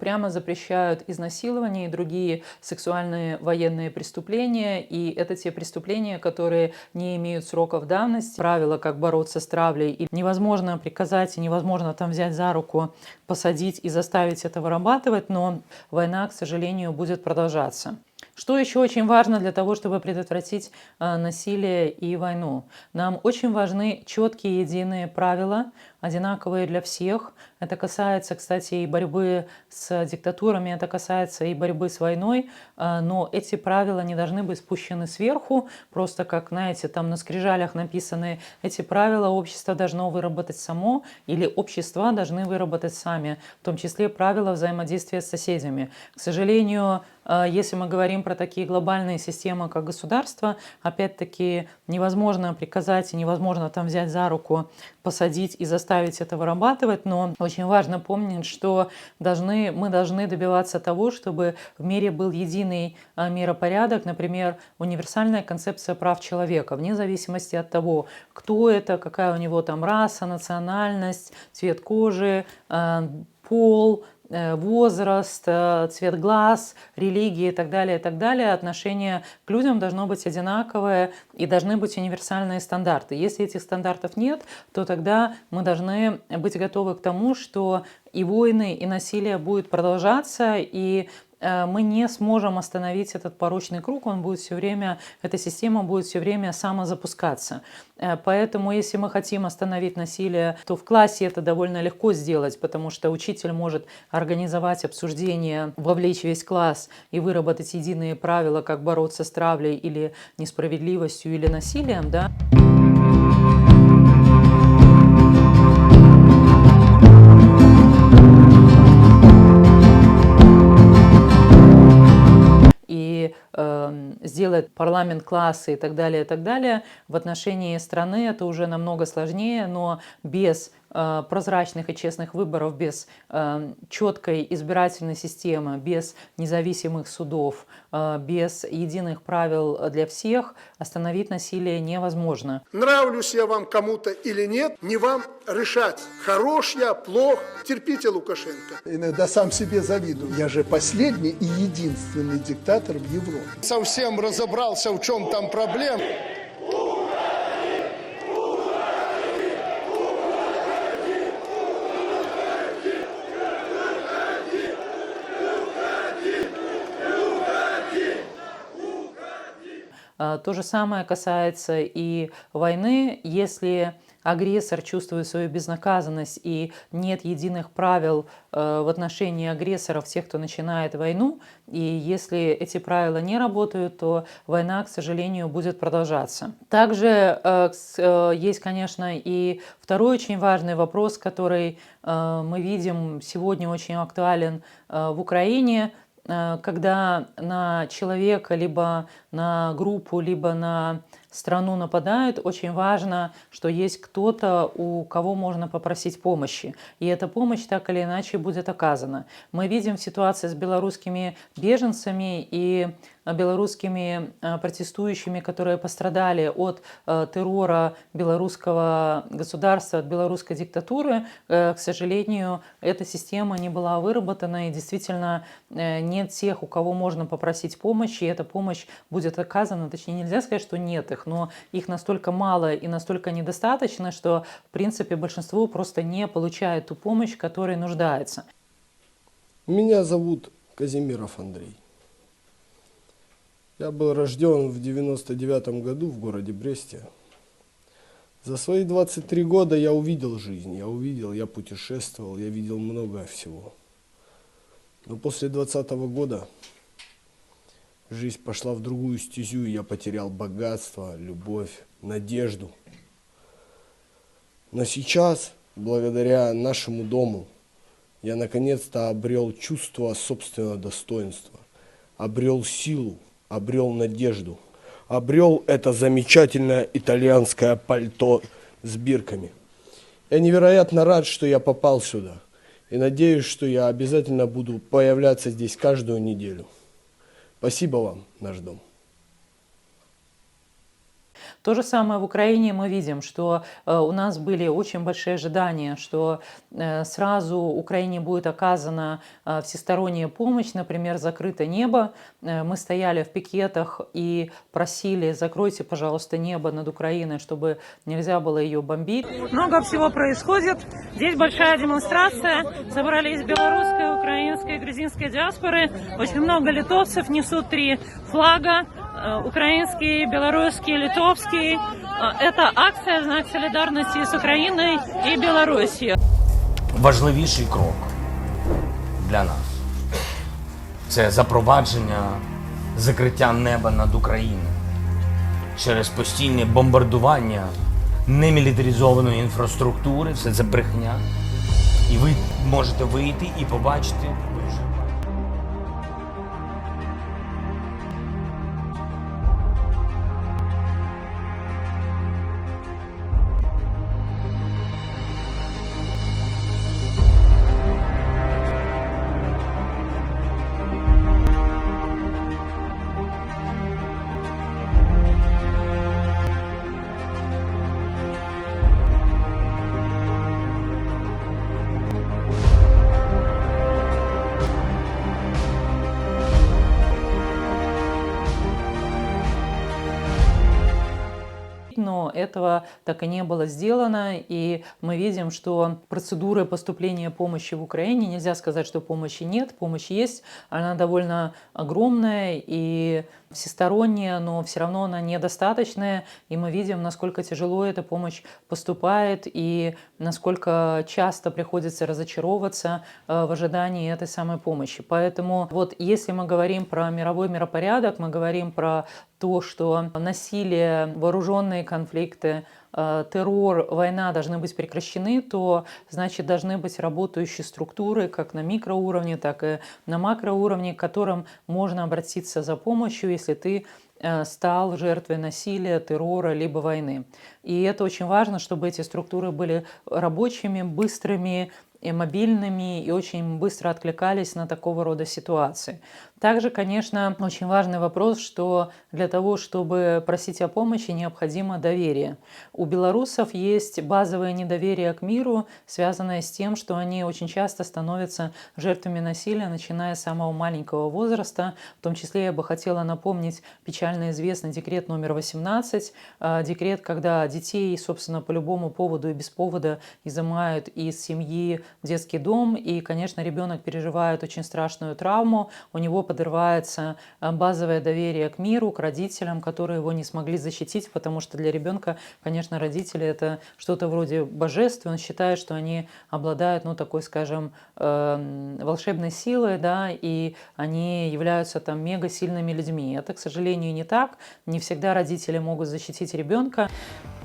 прямо запрещают изнасилование и другие сексуальные военные преступления. И это те преступления, которые не имеют сроков давности. Правила, как бороться с травлей. И невозможно приказать, и невозможно там взять за руку, посадить и заставить это вырабатывать, но война, к сожалению, будет продолжаться. Что еще очень важно для того, чтобы предотвратить насилие и войну? Нам очень важны четкие единые правила, одинаковые для всех. Это касается, кстати, и борьбы с диктатурами, это касается и борьбы с войной, но эти правила не должны быть спущены сверху, просто как, знаете, там на скрижалях написаны эти правила, общество должно выработать само, или общества должны выработать сами, в том числе правила взаимодействия с соседями. К сожалению, если мы говорим про такие глобальные системы, как государство, опять-таки невозможно приказать и невозможно там взять за руку, посадить и заставить это вырабатывать, но очень важно помнить, что мы должны добиваться того, чтобы в мире был единый миропорядок, например, универсальная концепция прав человека, вне зависимости от того, кто это, какая у него там раса, национальность, цвет кожи, пол, возраст, цвет глаз, религия и так далее, отношение к людям должно быть одинаковое и должны быть универсальные стандарты. Если этих стандартов нет, то тогда мы должны быть готовы к тому, что и войны, и насилие будет продолжаться, и мы не сможем остановить этот порочный круг, эта система будет все время самозапускаться. Поэтому, если мы хотим остановить насилие, то в классе это довольно легко сделать, потому что учитель может организовать обсуждение, вовлечь весь класс и выработать единые правила, как бороться с травлей или несправедливостью или насилием, да. Сделать парламент класса и так далее, в отношении страны это уже намного сложнее, но без прозрачных и честных выборов, без четкой избирательной системы, без независимых судов, без единых правил для всех остановить насилие невозможно. Нравлюсь я вам кому-то или нет, не вам решать. Хорош я, плох, терпите Лукашенко. Иногда сам себе завидую. Я же последний и единственный диктатор в Европе. Совсем разобрался, в чем там проблема. То же самое касается и войны. Если агрессор чувствует свою безнаказанность и нет единых правил в отношении агрессоров, тех, кто начинает войну, и если эти правила не работают, то война, к сожалению, будет продолжаться. Также есть, конечно, и второй очень важный вопрос, который мы видим сегодня очень актуален в Украине, когда на человека, либо на группу, либо на страну нападают, очень важно, что есть кто-то, у кого можно попросить помощи. И эта помощь так или иначе будет оказана. Мы видим ситуацию с белорусскими беженцами и белорусскими протестующими, которые пострадали от террора белорусского государства, от белорусской диктатуры. К сожалению, эта система не была выработана, и действительно нет тех, у кого можно попросить помощи, и эта помощь будет оказана. Точнее, нельзя сказать, что нет их, но их настолько мало и настолько недостаточно, что, в принципе, большинство просто не получает ту помощь, в которой нуждается. Меня зовут Казимиров Андрей. Я был рожден в 99 году в городе Бресте. За свои 23 года я увидел жизнь, я путешествовал, я видел много всего. Но после 20 года жизнь пошла в другую стезю, и я потерял богатство, любовь, надежду. Но сейчас, благодаря нашему дому, я наконец-то обрел чувство собственного достоинства, обрел силу, обрел надежду, обрел это замечательное итальянское пальто с бирками. Я невероятно рад, что я попал сюда, и надеюсь, что я обязательно буду появляться здесь каждую неделю. Спасибо вам, наш дом. То же самое в Украине мы видим, что у нас были очень большие ожидания, что сразу Украине будет оказана всесторонняя помощь, например, «Закрыто небо». Мы стояли в пикетах и просили: закройте, пожалуйста, небо над Украиной, чтобы нельзя было ее бомбить. Много всего происходит. Здесь большая демонстрация. Собрались белорусская, украинская, грузинская диаспоры. Очень много литовцев несут 3 флага. Украинский, белорусский, литовский. Это акция в знак солидарности с Украиной и Белоруссией. Важливіший крок для нас – це запровадження закриття неба над Україною через постійне бомбардування немілітаризованої інфраструктури. Все це брехня. І ви можете вийти і побачити. Но этого так и не было сделано, и мы видим, что процедуры поступления помощи в Украине, нельзя сказать, что помощи нет, помощь есть, она довольно огромная и всесторонняя, но все равно она недостаточная, и мы видим, насколько тяжело эта помощь поступает и насколько часто приходится разочаровываться в ожидании этой самой помощи. Поэтому вот если мы говорим про мировой миропорядок, мы говорим про то, что насилие, вооруженные конфликты, террор, война должны быть прекращены, то, значит, должны быть работающие структуры как на микроуровне, так и на макроуровне, к которым можно обратиться за помощью, если ты стал жертвой насилия, террора либо войны. И это очень важно, чтобы эти структуры были рабочими, быстрыми, и мобильными, и очень быстро откликались на такого рода ситуации. Также, конечно, очень важный вопрос, что для того, чтобы просить о помощи, необходимо доверие. У белорусов есть базовое недоверие к миру, связанное с тем, что они очень часто становятся жертвами насилия, начиная с самого маленького возраста. В том числе я бы хотела напомнить печально известный декрет номер 18, декрет, когда детей, собственно, по любому поводу и без повода изымают из семьи в детский дом, и, конечно, ребенок переживает очень страшную травму, у него подрывается базовое доверие к миру, к родителям, которые его не смогли защитить, потому что для ребенка, конечно, родители — это что-то вроде божеств, он считает, что они обладают, ну, такой, скажем, волшебной силой, да, и они являются там мега сильными людьми. Это, к сожалению, не так, не всегда родители могут защитить ребенка.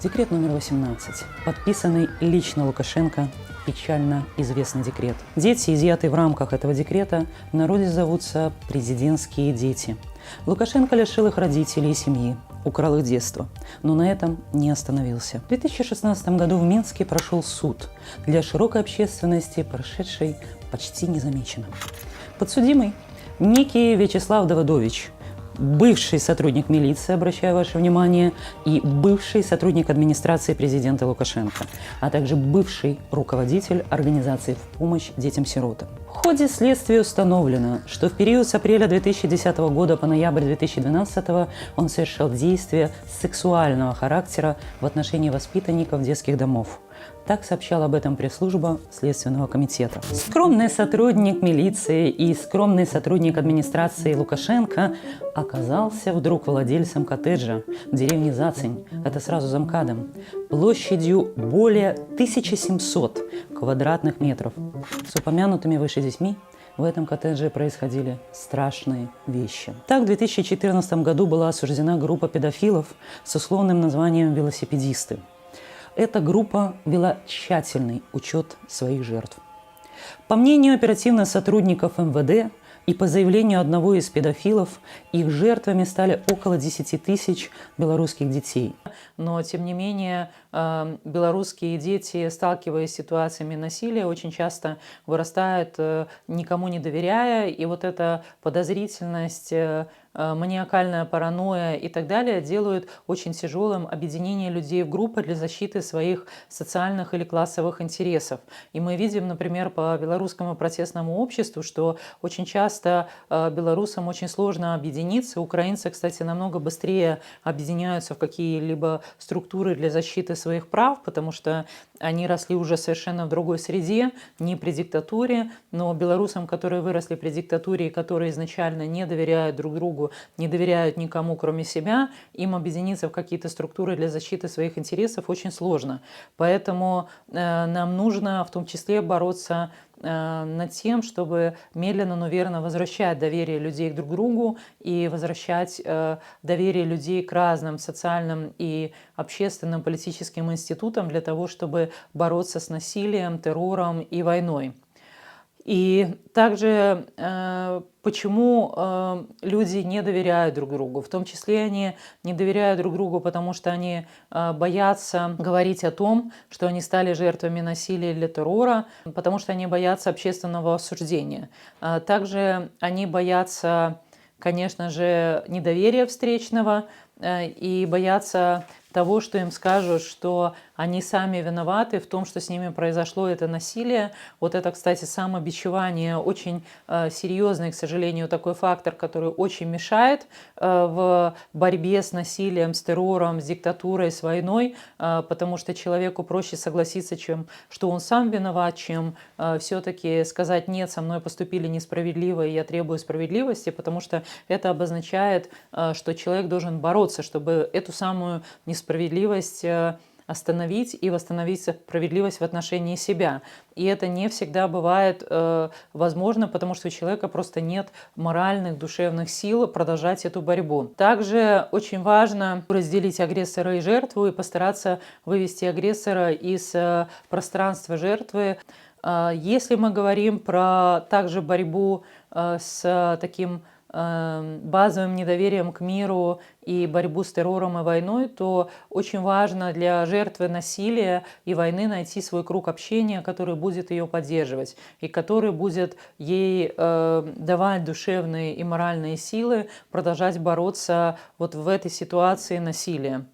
Декрет номер 18, подписанный лично Лукашенко, печально известный декрет. Дети, изъятые в рамках этого декрета, в народе зовутся президентские дети. Лукашенко лишил их родителей и семьи, украл их детство, но на этом не остановился. В 2016 году в Минске прошел суд, для широкой общественности прошедший почти незамеченно. Подсудимый некий Вячеслав Давыдович, бывший сотрудник милиции, обращаю ваше внимание, и бывший сотрудник администрации президента Лукашенко, а также бывший руководитель организации в помощь детям-сиротам. В ходе следствия установлено, что в период с апреля 2010 года по ноябрь 2012 он совершал действия сексуального характера в отношении воспитанников детских домов. Так сообщала об этом пресс-служба Следственного комитета. Скромный сотрудник милиции и скромный сотрудник администрации Лукашенко оказался вдруг владельцем коттеджа в деревне Зацень, это сразу за МКАДом, площадью более 1700 квадратных метров. С упомянутыми выше детьми в этом коттедже происходили страшные вещи. Так, в 2014 году была осуждена группа педофилов с условным названием «Велосипедисты». Эта группа вела тщательный учет своих жертв. По мнению оперативных сотрудников МВД и по заявлению одного из педофилов, их жертвами стали около 10 тысяч белорусских детей. Но, тем не менее, белорусские дети, сталкиваясь с ситуациями насилия, очень часто вырастают, никому не доверяя, и вот эта подозрительность маниакальная паранойя и так далее делают очень тяжелым объединение людей в группы для защиты своих социальных или классовых интересов. И мы видим, например, по белорусскому протестному обществу, что очень часто белорусам очень сложно объединиться. Украинцы, кстати, намного быстрее объединяются в какие-либо структуры для защиты своих прав, потому что они росли уже совершенно в другой среде, не при диктатуре, но белорусам, которые выросли при диктатуре и которые изначально не доверяют друг другу, не доверяют никому, кроме себя, им объединиться в какие-то структуры для защиты своих интересов очень сложно. Поэтому нам нужно в том числе бороться над тем, чтобы медленно, но верно возвращать доверие людей друг к другу и возвращать доверие людей к разным социальным и общественным политическим институтам для того, чтобы бороться с насилием, террором и войной. И также почему люди не доверяют друг другу? В том числе они не доверяют друг другу, потому что они боятся говорить о том, что они стали жертвами насилия или террора, потому что они боятся общественного осуждения. Также они боятся, конечно же, недоверия встречного и боятся того, что им скажут, что они сами виноваты в том, что с ними произошло это насилие. Вот это, кстати, самобичевание очень серьезный, к сожалению, такой фактор, который очень мешает в борьбе с насилием, с террором, с диктатурой, с войной, потому что человеку проще согласиться, чем что он сам виноват, чем все-таки сказать: нет, со мной поступили несправедливо, и я требую справедливости, потому что это обозначает, что человек должен бороться, чтобы эту самую несправедливость остановить и восстановить справедливость в отношении себя. И это не всегда бывает возможно, потому что у человека просто нет моральных, душевных сил продолжать эту борьбу. Также очень важно разделить агрессора и жертву и постараться вывести агрессора из пространства жертвы. Если мы говорим про также борьбу с таким базовым недоверием к миру и борьбу с террором и войной, то очень важно для жертвы насилия и войны найти свой круг общения, который будет ее поддерживать и который будет ей давать душевные и моральные силы продолжать бороться вот в этой ситуации насилия,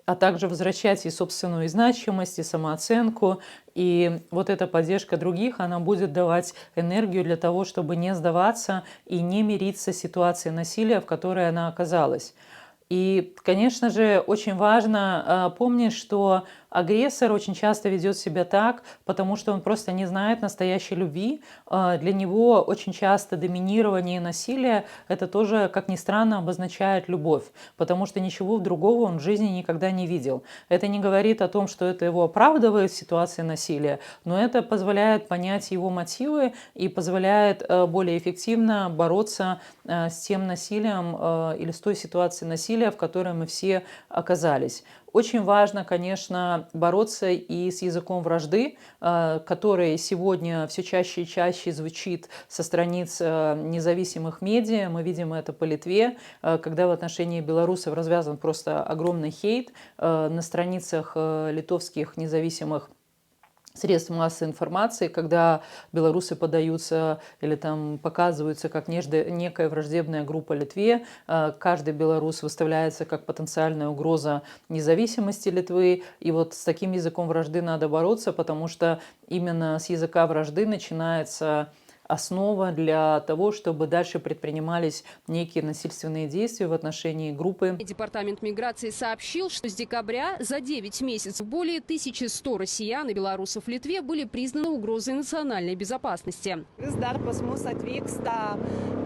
а также возвращать и собственную значимость, и самооценку. И вот эта поддержка других, она будет давать энергию для того, чтобы не сдаваться и не мириться с ситуацией насилия, в которой она оказалась. И, конечно же, очень важно помнить, что агрессор очень часто ведет себя так, потому что он просто не знает настоящей любви. Для него очень часто доминирование и насилие – это тоже, как ни странно, обозначает любовь, потому что ничего другого он в жизни никогда не видел. Это не говорит о том, что это его оправдывает в ситуации насилия, но это позволяет понять его мотивы и позволяет более эффективно бороться с тем насилием или с той ситуацией насилия, в которой мы все оказались. Очень важно, конечно, бороться и с языком вражды, который сегодня все чаще и чаще звучит со страниц независимых медиа. Мы видим это по Литве, когда в отношении белорусов развязан просто огромный хейт на страницах литовских независимых средств массовой информации, когда белорусы подаются или там показываются как некая враждебная группа Литве, каждый белорус выставляется как потенциальная угроза независимости Литвы, и вот с таким языком вражды надо бороться, потому что именно с языка вражды начинается основа для того, чтобы дальше предпринимались некие насильственные действия в отношении группы. Департамент миграции сообщил, что с декабря за 9 месяцев более 1100 россиян и белорусов в Литве были признаны угрозой национальной безопасности.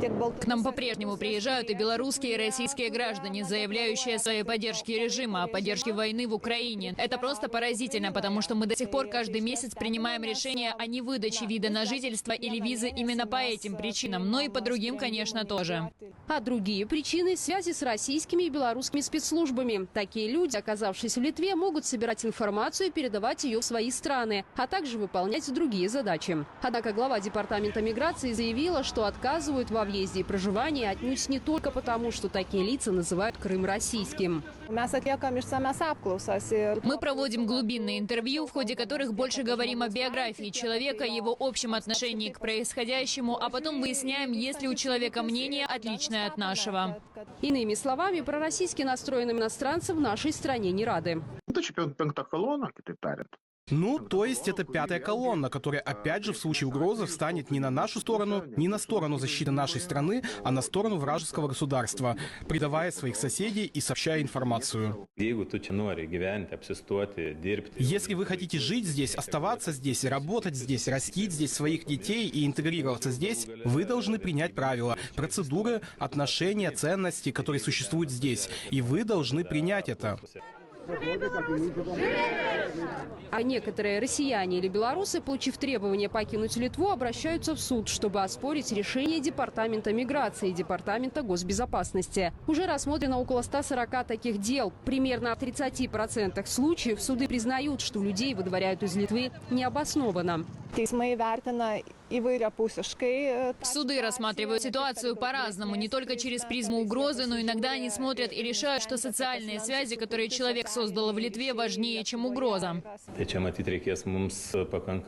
К нам по-прежнему приезжают и белорусские, и российские граждане, заявляющие о своей поддержке режима, о поддержке войны в Украине. Это просто поразительно, потому что мы до сих пор каждый месяц принимаем решение о невыдаче вида на жительство или визы именно по этим причинам, но и по другим, конечно, тоже. А другие причины – связи с российскими и белорусскими спецслужбами. Такие люди, оказавшись в Литве, могут собирать информацию и передавать ее в свои страны, а также выполнять другие задачи. Однако глава Департамента миграции заявила, что отказывают во въезде и проживании отнюдь не только потому, что такие лица называют Крым российским. Мы проводим глубинные интервью, в ходе которых больше говорим о биографии человека, его общем отношении к происходящему, а потом выясняем, есть ли у человека мнение, отличное от нашего. Иными словами, пророссийски настроенным иностранцам в нашей стране не рады. Ну, то есть это пятая колонна, которая опять же в случае угрозы встанет не на нашу сторону, не на сторону защиты нашей страны, а на сторону вражеского государства, предавая своих соседей и сообщая информацию. Если вы хотите жить здесь, оставаться здесь, работать здесь, растить здесь своих детей и интегрироваться здесь, вы должны принять правила, процедуры, отношения, ценности, которые существуют здесь. И вы должны принять это. А некоторые россияне или белорусы, получив требование покинуть Литву, обращаются в суд, чтобы оспорить решение Департамента миграции и Департамента госбезопасности. Уже рассмотрено около 140 таких дел. Примерно в 30% случаев суды признают, что людей выдворяют из Литвы необоснованно. Суды рассматривают ситуацию по-разному, не только через призму угрозы, но иногда они смотрят и решают, что социальные связи, которые человек создал в Литве, важнее, чем угроза.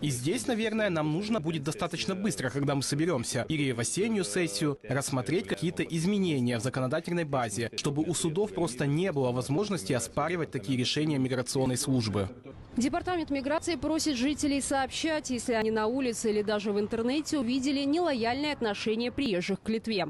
И здесь, наверное, нам нужно будет достаточно быстро, когда мы соберемся, или в осеннюю сессию, рассмотреть какие-то изменения в законодательной базе, чтобы у судов просто не было возможности оспаривать такие решения миграционной службы. Департамент миграции просит жителей сообщать, если они на улице или даже в интернете увидели нелояльное отношение приезжих к Литве.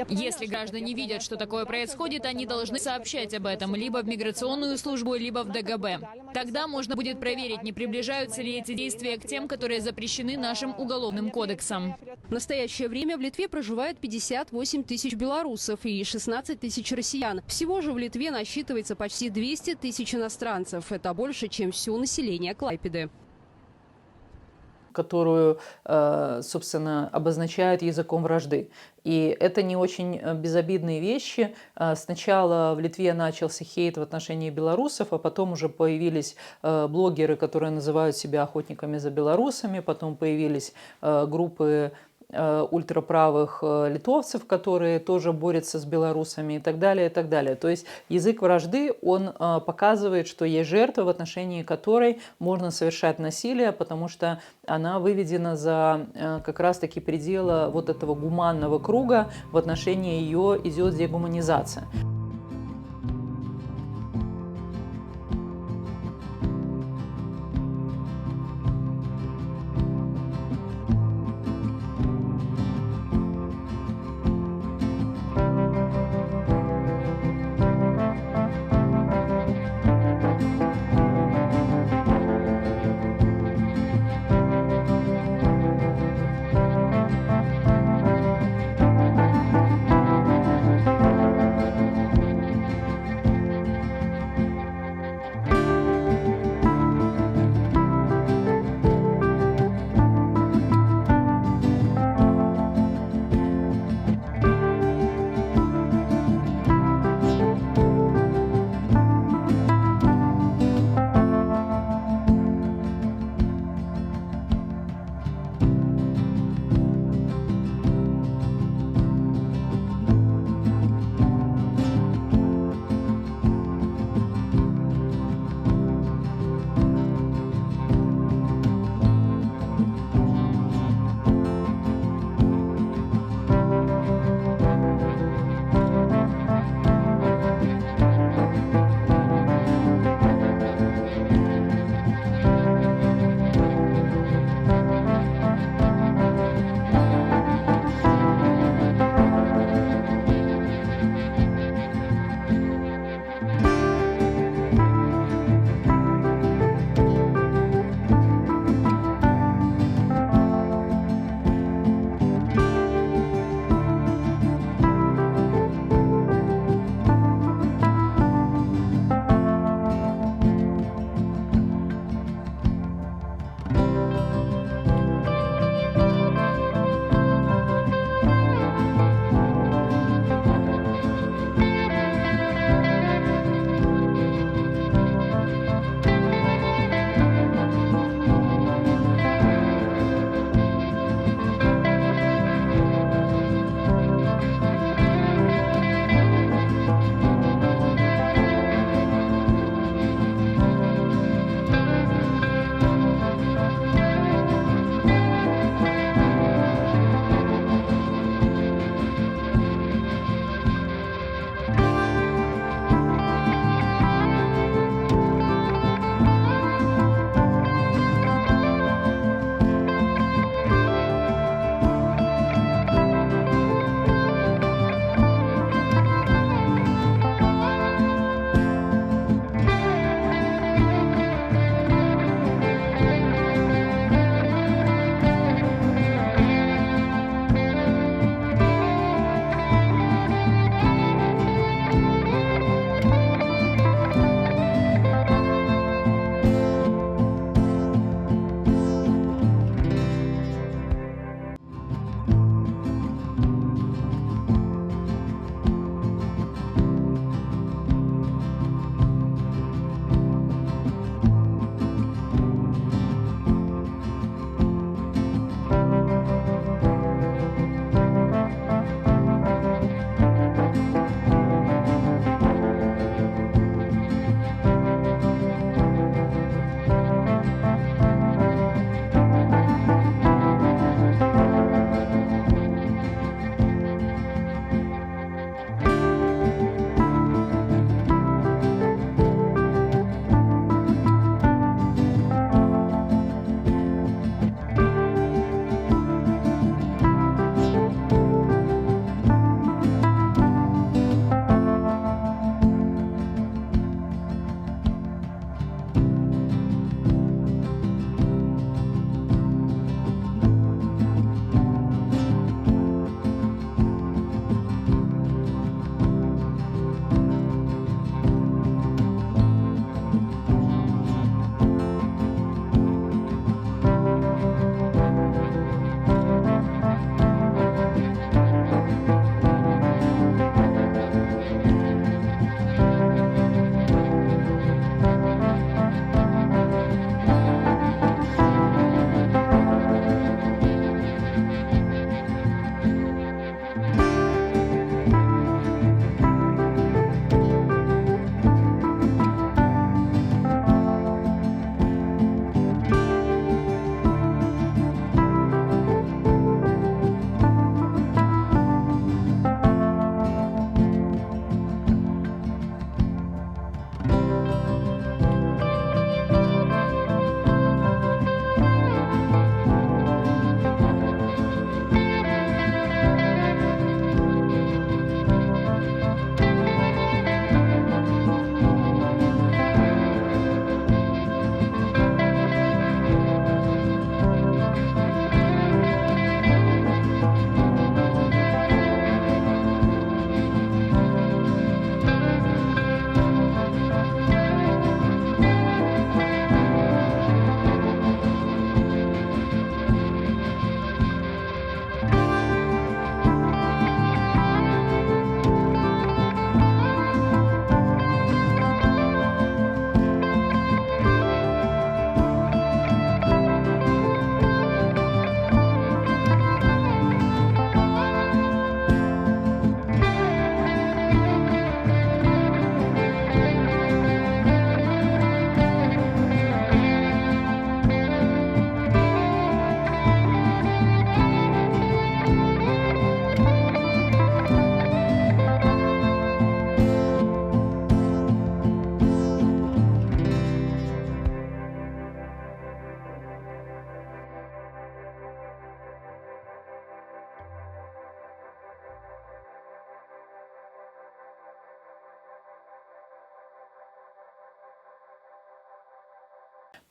Если граждане видят, что такое происходит, они должны сообщать об этом либо в миграционную службу, либо в ДГБ. Тогда можно будет проверить, не приближаются ли эти действия к тем, которые запрещены нашим уголовным кодексом. В настоящее время в Литве проживает 58 тысяч белорусов и 16 тысяч россиян. Всего же в Литве насчитывается почти 200 тысяч иностранцев. Это больше, чем все население Клайпеды. Которую, собственно, обозначают языком вражды. И это не очень безобидные вещи. Сначала в Литве начался хейт в отношении белорусов, а потом уже появились блогеры, которые называют себя охотниками за белорусами, потом появились группы ультраправых литовцев, которые тоже борются с белорусами и так далее, и так далее. То есть язык вражды, он показывает, что есть жертва, в отношении которой можно совершать насилие, потому что она выведена за как раз-таки пределы вот этого гуманного круга, в отношении ее идет дегуманизация.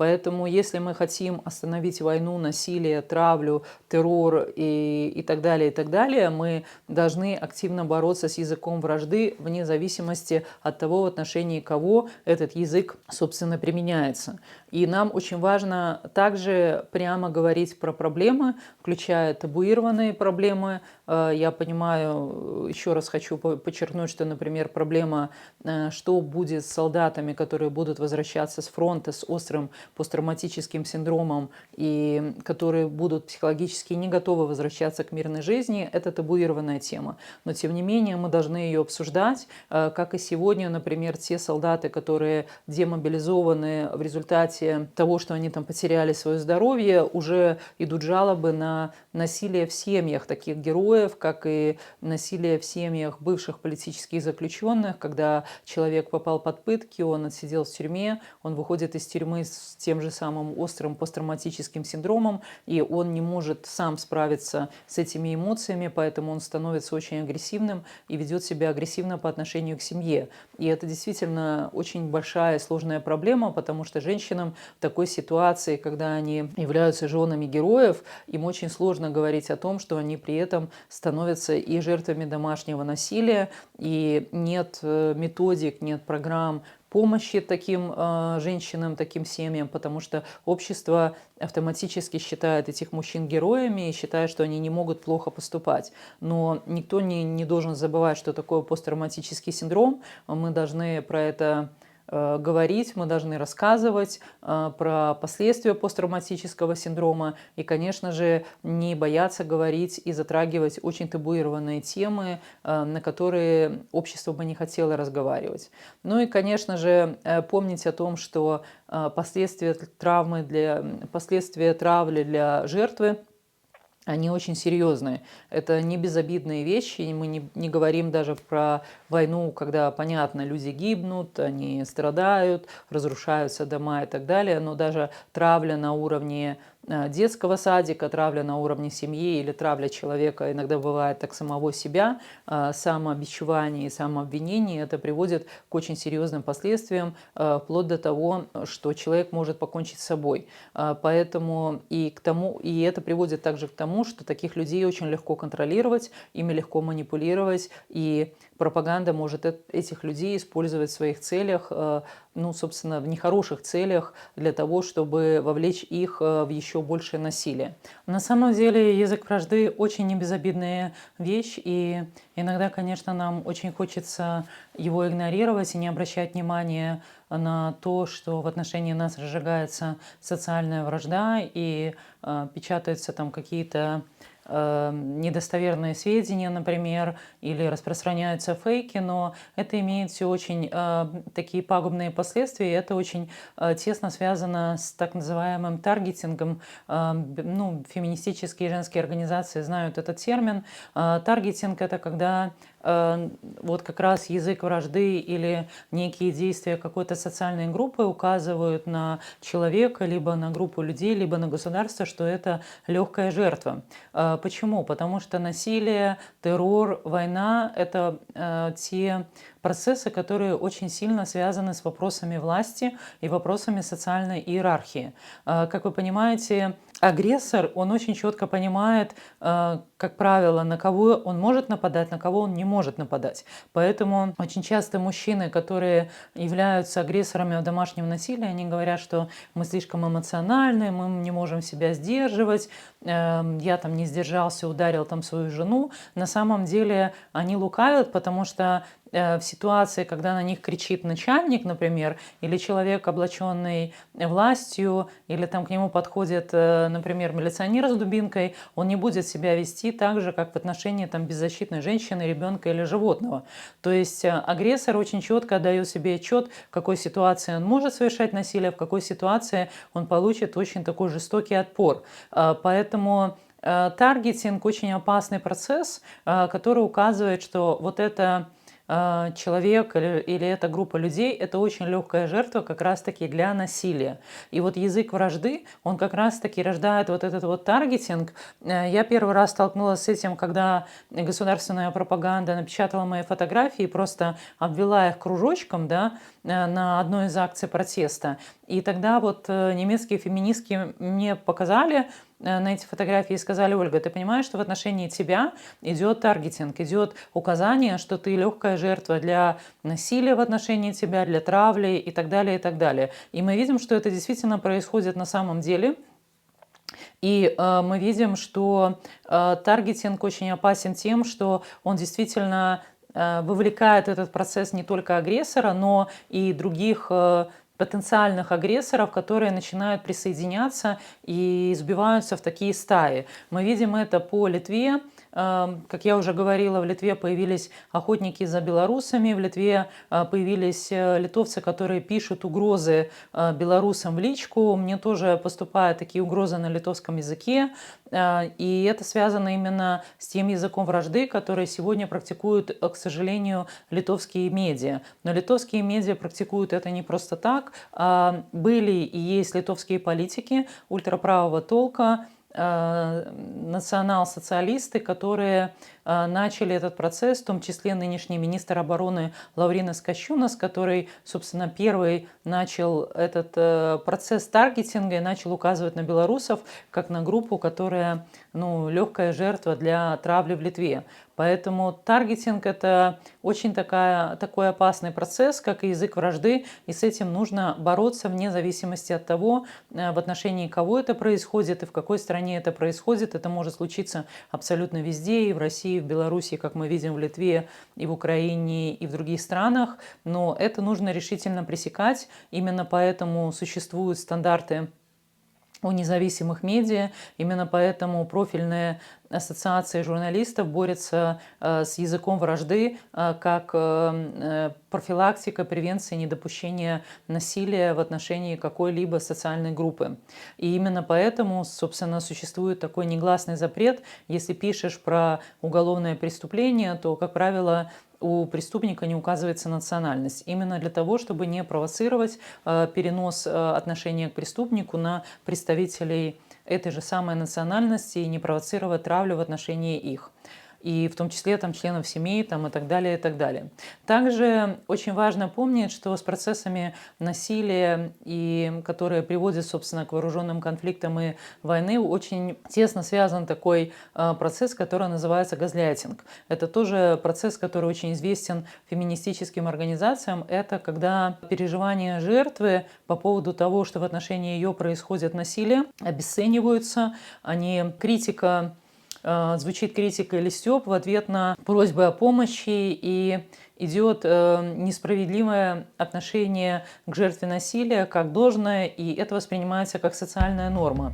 Поэтому если мы хотим остановить войну, насилие, травлю, террор и так далее, мы должны активно бороться с языком вражды вне зависимости от того, в отношении кого этот язык, собственно, применяется. И нам очень важно также прямо говорить про проблемы, включая табуированные проблемы. Я понимаю, еще раз хочу подчеркнуть, что, например, проблема, что будет с солдатами, которые будут возвращаться с фронта с острым посттравматическим синдромом и которые будут психологически не готовы возвращаться к мирной жизни, это табуированная тема. Но, тем не менее, мы должны ее обсуждать, как и сегодня, например, те солдаты, которые демобилизованы в результате того, что они там потеряли свое здоровье, уже идут жалобы на насилие в семьях таких героев, как и насилие в семьях бывших политических заключенных, когда человек попал под пытки, он отсидел в тюрьме, он выходит из тюрьмы с тем же самым острым посттравматическим синдромом, и он не может сам справиться с этими эмоциями, поэтому он становится очень агрессивным и ведет себя агрессивно по отношению к семье. И это действительно очень большая и сложная проблема, потому что женщинам в такой ситуации, когда они являются женами героев, им очень сложно говорить о том, что они при этом становятся и жертвами домашнего насилия, и нет методик, нет программ помощи таким женщинам, таким семьям, потому что общество автоматически считает этих мужчин героями и считает, что они не могут плохо поступать. Но никто не должен забывать, что такое посттравматический синдром. Мы должны про это говорить, мы должны рассказывать про последствия посттравматического синдрома и, конечно же, не бояться говорить и затрагивать очень табуированные темы, на которые общество бы не хотело разговаривать. Ну и, конечно же, помнить о том, что последствия травли для жертвы, они очень серьезные. Это не безобидные вещи, и мы не говорим даже про войну, когда, понятно, люди гибнут, они страдают, разрушаются дома и так далее, но даже травля на уровне детского садика, травля на уровне семьи или травля человека иногда бывает так самого себя, самобичевание и самообвинение, это приводит к очень серьезным последствиям, вплоть до того, что человек может покончить с собой. Поэтому и это приводит также к тому, что таких людей очень легко контролировать, ими легко манипулировать, и пропаганда может этих людей использовать в своих целях, собственно, в нехороших целях, для того, чтобы вовлечь их в еще большее насилие. На самом деле язык вражды очень небезобидная вещь, и иногда, конечно, нам очень хочется его игнорировать и не обращать внимания на то, что в отношении нас разжигается социальная вражда и печатаются там какие-то недостоверные сведения, например, или распространяются фейки, но это имеет все очень такие пагубные последствия, и это очень тесно связано с так называемым таргетингом. Феминистические женские организации знают этот термин. Таргетинг – это когда вот как раз язык вражды или некие действия какой-то социальной группы указывают на человека, либо на группу людей, либо на государство, что это легкая жертва. Почему? Потому что насилие, террор, война – это те процессы, которые очень сильно связаны с вопросами власти и вопросами социальной иерархии. Как вы понимаете, агрессор, он очень четко понимает, как правило, на кого он может нападать, на кого он не может нападать. Поэтому очень часто мужчины, которые являются агрессорами в домашнем насилии, они говорят, что мы слишком эмоциональны, мы не можем себя сдерживать, я там не сдержался, ударил там свою жену. На самом деле они лукавят, потому что в ситуации, когда на них кричит начальник, например, или человек, облаченный властью, или там к нему подходит, например, милиционер с дубинкой, он не будет себя вести так же, как в отношении там беззащитной женщины, ребенка или животного. То есть агрессор очень четко отдает себе отчет, в какой ситуации он может совершать насилие, в какой ситуации он получит очень такой жестокий отпор. Поэтому таргетинг очень опасный процесс, который указывает, что вот это человек или эта группа людей – это очень легкая жертва как раз-таки для насилия. И вот язык вражды, он как раз-таки рождает вот этот вот таргетинг. Я первый раз столкнулась с этим, когда государственная пропаганда напечатала мои фотографии и просто обвела их кружочком, да, на одной из акций протеста. И тогда вот немецкие феминистки мне показали на эти фотографии и сказали: Ольга, ты понимаешь, что в отношении тебя идет таргетинг, идет указание, что ты легкая жертва для насилия в отношении тебя, для травли и так далее, и так далее. И мы видим, что это действительно происходит на самом деле. И мы видим, что таргетинг очень опасен тем, что он действительно вовлекает этот процесс не только агрессора, но и других потенциальных агрессоров, которые начинают присоединяться и сбиваются в такие стаи. Мы видим это по Литве. Как я уже говорила, в Литве появились охотники за белорусами, в Литве появились литовцы, которые пишут угрозы белорусам в личку. Мне тоже поступают такие угрозы на литовском языке. И это связано именно с тем языком вражды, который сегодня практикуют, к сожалению, литовские медиа. Но литовские медиа практикуют это не просто так. Были и есть литовские политики ультраправого толка, национал-социалисты, которые начали этот процесс, в том числе нынешний министр обороны Лавринас Кащунас, который, собственно, первый начал этот процесс таргетинга и начал указывать на белорусов как на группу, которая, легкая жертва для травли в Литве. Поэтому таргетинг – это очень такой опасный процесс, как и язык вражды, и с этим нужно бороться вне зависимости от того, в отношении кого это происходит и в какой стране это происходит. Это может случиться абсолютно везде, и в России, и в Беларуси, как мы видим в Литве, и в Украине, и в других странах. Но это нужно решительно пресекать. Именно поэтому существуют стандарты у независимых медиа. Именно поэтому профильные ассоциации журналистов борются с языком вражды как профилактика, превенция недопущения насилия в отношении какой-либо социальной группы. И именно поэтому, собственно, существует такой негласный запрет. Если пишешь про уголовное преступление, то, как правило, у преступника не указывается национальность. Именно для того, чтобы не провоцировать перенос отношения к преступнику на представителей этой же самой национальности и не провоцировать травлю в отношении их. И в том числе членов семей и так далее, и так далее. Также очень важно помнить, что с процессами насилия, которые приводят, собственно, к вооруженным конфликтам и войны, очень тесно связан такой процесс, который называется газляйтинг. Это тоже процесс, который очень известен феминистическим организациям. Это когда переживания жертвы по поводу того, что в отношении ее происходит насилие, обесцениваются, звучит критика или стёб в ответ на просьбы о помощи, и идет несправедливое отношение к жертве насилия как должное, и это воспринимается как социальная норма.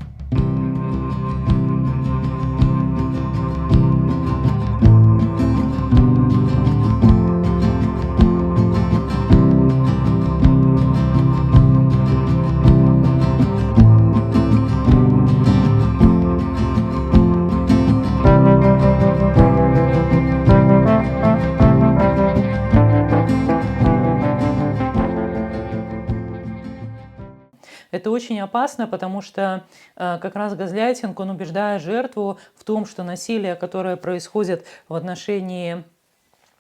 Это очень опасно, потому что как раз газляйтинг, он убеждает жертву в том, что насилие, которое происходит в отношении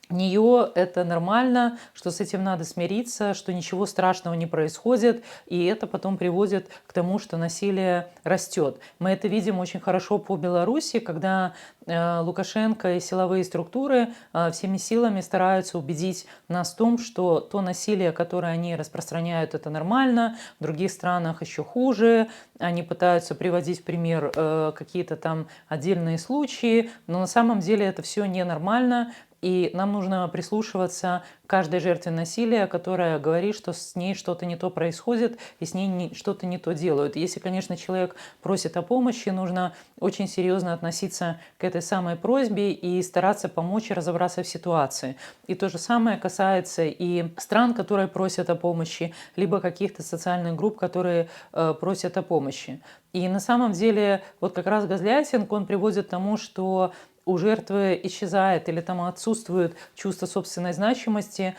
нее, это нормально, что с этим надо смириться, что ничего страшного не происходит, и это потом приводит к тому, что насилие растет. Мы это видим очень хорошо по Беларуси, когда Лукашенко и силовые структуры всеми силами стараются убедить нас в том, что то насилие, которое они распространяют, это нормально, в других странах еще хуже. Они пытаются приводить в пример какие-то отдельные случаи, но на самом деле это все ненормально. И нам нужно прислушиваться к каждой жертве насилия, которая говорит, что с ней что-то не то происходит и с ней что-то не то делают. Если, конечно, человек просит о помощи, нужно очень серьезно относиться к этой самой просьбе и стараться помочь и разобраться в ситуации. И то же самое касается и стран, которые просят о помощи, либо каких-то социальных групп, которые просят о помощи. И на самом деле вот как раз газляйтинг, он приводит к тому, что у жертвы исчезает или там отсутствует чувство собственной значимости,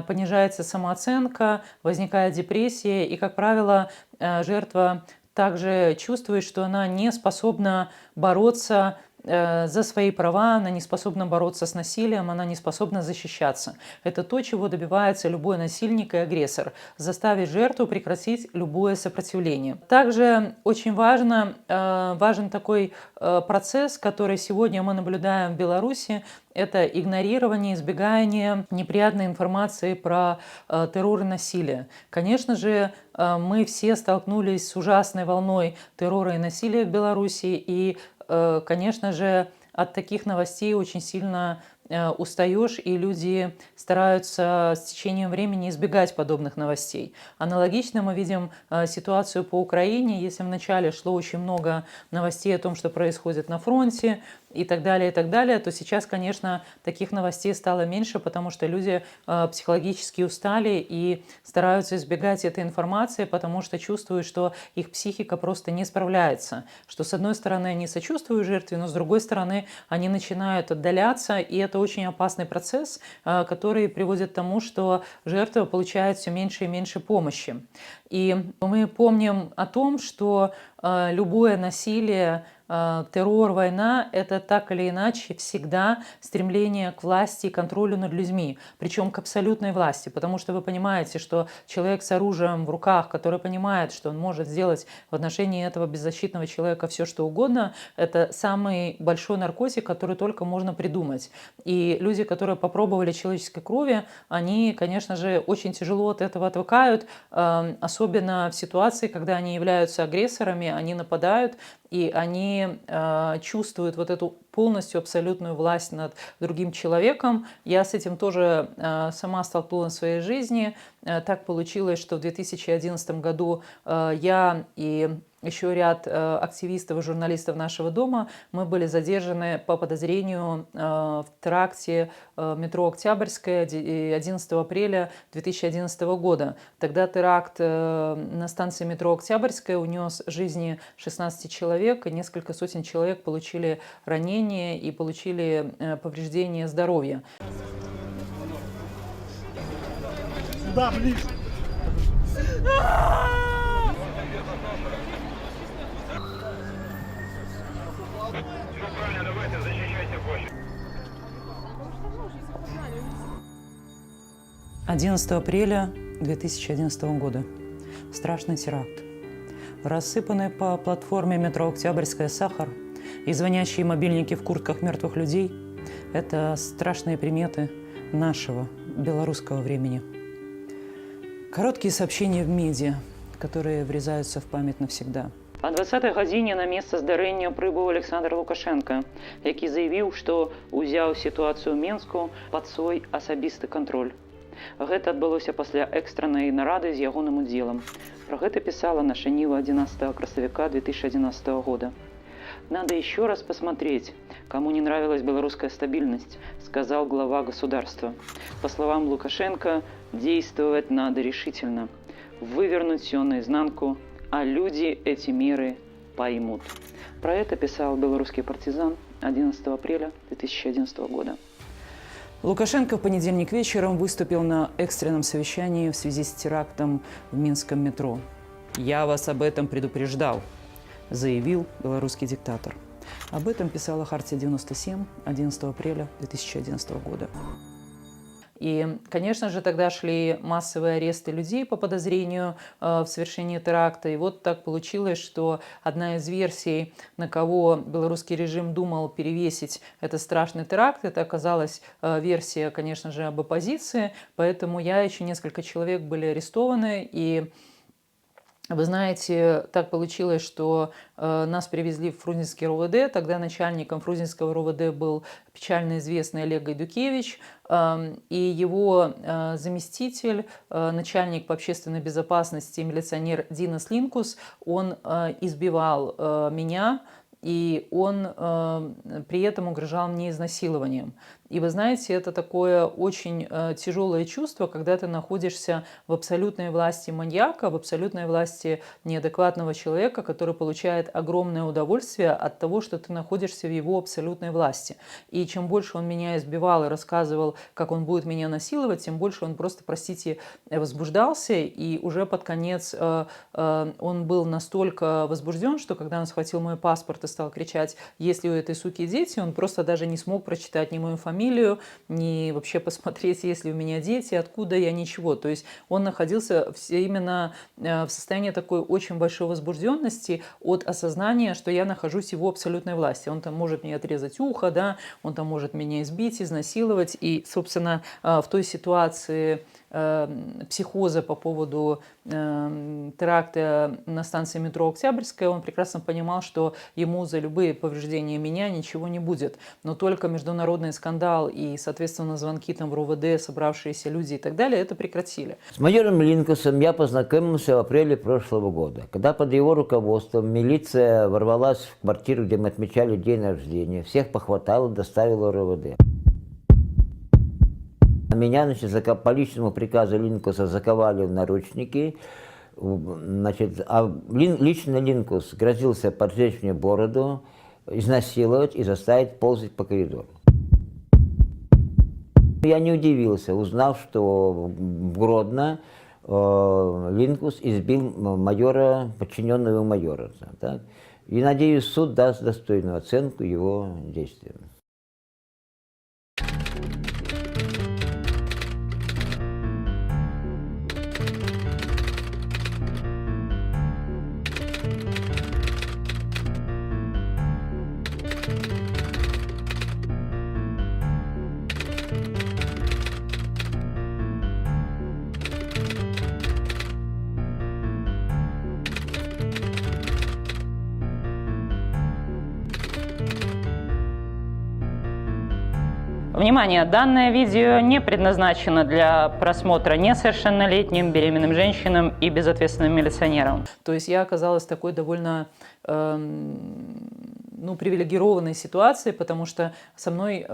понижается самооценка, возникает депрессия, и, как правило, жертва также чувствует, что она не способна бороться за свои права, она не способна бороться с насилием, она не способна защищаться. Это то, чего добивается любой насильник и агрессор – заставить жертву прекратить любое сопротивление. Также очень важен такой процесс, который сегодня мы наблюдаем в Беларуси. Это игнорирование, избегание неприятной информации про террор и насилие. Конечно же, мы все столкнулись с ужасной волной террора и насилия в Беларуси, и, конечно же, от таких новостей очень сильно устаешь, и люди стараются с течением времени избегать подобных новостей. Аналогично мы видим ситуацию по Украине. Если вначале шло очень много новостей о том, что происходит на фронте, и так далее, то сейчас, конечно, таких новостей стало меньше, потому что люди психологически устали и стараются избегать этой информации, потому что чувствуют, что их психика просто не справляется. Что, с одной стороны, они сочувствуют жертве, но с другой стороны, они начинают отдаляться, и это очень опасный процесс, который приводит к тому, что жертва получает все меньше и меньше помощи. И мы помним о том, что любое насилие, террор, война – это так или иначе всегда стремление к власти и контролю над людьми, причем к абсолютной власти, потому что вы понимаете, что человек с оружием в руках, который понимает, что он может сделать в отношении этого беззащитного человека все, что угодно, это самый большой наркотик, который только можно придумать. И люди, которые попробовали человеческой крови, они, конечно же, очень тяжело от этого отвыкают, особенно в ситуации, когда они являются агрессорами, они нападают, и они чувствуют вот эту полностью абсолютную власть над другим человеком. Я с этим тоже сама столкнулась в своей жизни. Так получилось, что в 2011 году я и еще ряд активистов и журналистов нашего дома, мы были задержаны по подозрению в теракте метро Октябрьское 11 апреля 2011 года. Тогда теракт на станции метро Октябрьская унес жизни 16 человек, и несколько сотен человек получили ранения и получили повреждения здоровья. Сюда, ближе. — 11 апреля 2011 года. Страшный теракт. Рассыпанный по платформе метро Октябрьская сахар и звонящие мобильники в куртках мертвых людей – это страшные приметы нашего белорусского времени. Короткие сообщения в медиа, которые врезаются в память навсегда. О 20-й гадзіне на месца здарэння прыбыў Александр Лукашенко, які заявіў, што ўзяў сітуацыю ў Менску пад свой асабісты кантроль. Гэта адбылося пасля экстраннай нарады з ягоным удзелам. Про гэта писала наша Нива 11 красавіка 2011 года. «Надо еще раз посмотреть, кому не нравилась белорусская стабильность», сказал глава государства. По словам Лукашенко, действовать надо решительно, вывернуть все наизнанку, а люди эти меры поймут. Про это писал белорусский партизан 11 апреля 2011 года. Лукашенко в понедельник вечером выступил на экстренном совещании в связи с терактом в Минском метро. «Я вас об этом предупреждал», заявил белорусский диктатор. Об этом писала Хартия 97 11 апреля 2011 года. И, конечно же, тогда шли массовые аресты людей по подозрению в совершении теракта. И вот так получилось, что одна из версий, на кого белорусский режим думал перевесить этот страшный теракт, это оказалась версия, конечно же, об оппозиции. Поэтому я и еще несколько человек были арестованы. И вы знаете, так получилось, что нас привезли в Фрунзенский РОВД. Тогда начальником Фрунзенского РОВД был печально известный Олег Гайдукевич. И его заместитель, начальник по общественной безопасности, милиционер Динас Линкус, он избивал меня и он при этом угрожал мне изнасилованием. И вы знаете, это такое очень тяжелое чувство, когда ты находишься в абсолютной власти маньяка, в абсолютной власти неадекватного человека, который получает огромное удовольствие от того, что ты находишься в его абсолютной власти. И чем больше он меня избивал и рассказывал, как он будет меня насиловать, тем больше он просто, простите, возбуждался. И уже под конец он был настолько возбужден, что когда он схватил мой паспорт и стал кричать: «Есть ли у этой суки дети?», он просто даже не смог прочитать ни мою фамилию, ни вообще посмотреть, есть ли у меня дети, откуда я, ничего. То есть он находился именно в состоянии такой очень большой возбужденности от осознания, что я нахожусь в его абсолютной власти. Он там может мне отрезать ухо, да, он там может меня избить, изнасиловать. И, собственно, в той ситуации психоза по поводу теракта на станции метро Октябрьская, он прекрасно понимал, что ему за любые повреждения меня ничего не будет. Но только международный скандал и, соответственно, звонки там в РОВД, собравшиеся люди и так далее, это прекратили. С майором Линкусом я познакомился в апреле прошлого года, когда под его руководством милиция ворвалась в квартиру, где мы отмечали день рождения, всех похватала, доставила в РОВД. Меня, значит, по личному приказу Линкуса заковали в наручники. Значит, лично Линкус грозился поджечь мне бороду, изнасиловать и заставить ползать по коридору. Я не удивился, узнав, что в Гродно Линкус избил майора, подчиненного майора. Так? И, надеюсь, суд даст достойную оценку его действиям. Внимание! Данное видео не предназначено для просмотра несовершеннолетним, беременным женщинам и безответственным милиционерам. То есть я оказалась в такой довольно привилегированной ситуации, потому что со мной,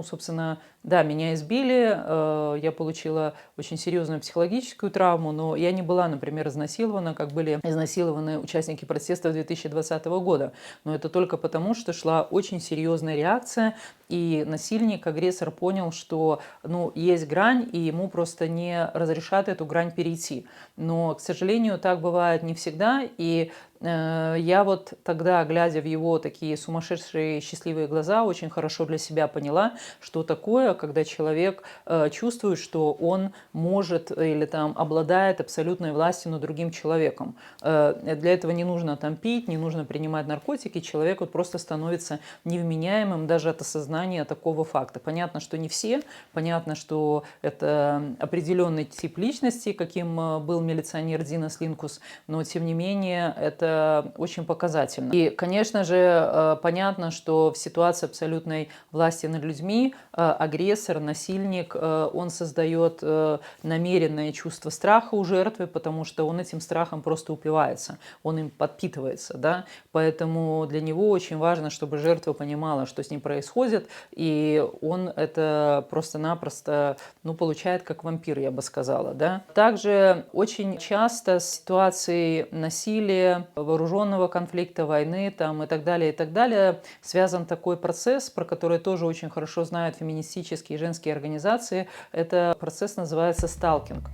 собственно, да, меня избили, я получила очень серьезную психологическую травму, но я не была, например, изнасилована, как были изнасилованы участники протестов 2020 года. Но это только потому, что шла очень серьезная реакция, и насильник, агрессор понял, что есть грань, и ему просто не разрешат эту грань перейти. Но, к сожалению, так бывает не всегда, и я вот тогда, глядя в его такие сумасшедшие счастливые глаза, очень хорошо для себя поняла, что такое, когда человек чувствует, что он может или там обладает абсолютной властью над другим человеком. Для этого не нужно там пить, не нужно принимать наркотики, человек вот просто становится невменяемым даже от осознания такого факта. Понятно, что не все, понятно, что это определенный тип личности, каким был милиционер Динас Линкус, но тем не менее это очень показательно. И, конечно же, понятно, что в ситуации абсолютной власти над людьми агрессор, насильник, он создает намеренное чувство страха у жертвы, потому что он этим страхом просто упивается, он им подпитывается, да? Поэтому для него очень важно, чтобы жертва понимала, что с ним происходит, и он это просто-напросто, получает как вампир, я бы сказала, да? Также очень часто с ситуацией насилия, вооруженного конфликта, войны там, и так далее, связан такой процесс, про который тоже очень хорошо знают феминистические и женские организации. Это процесс называется сталкинг.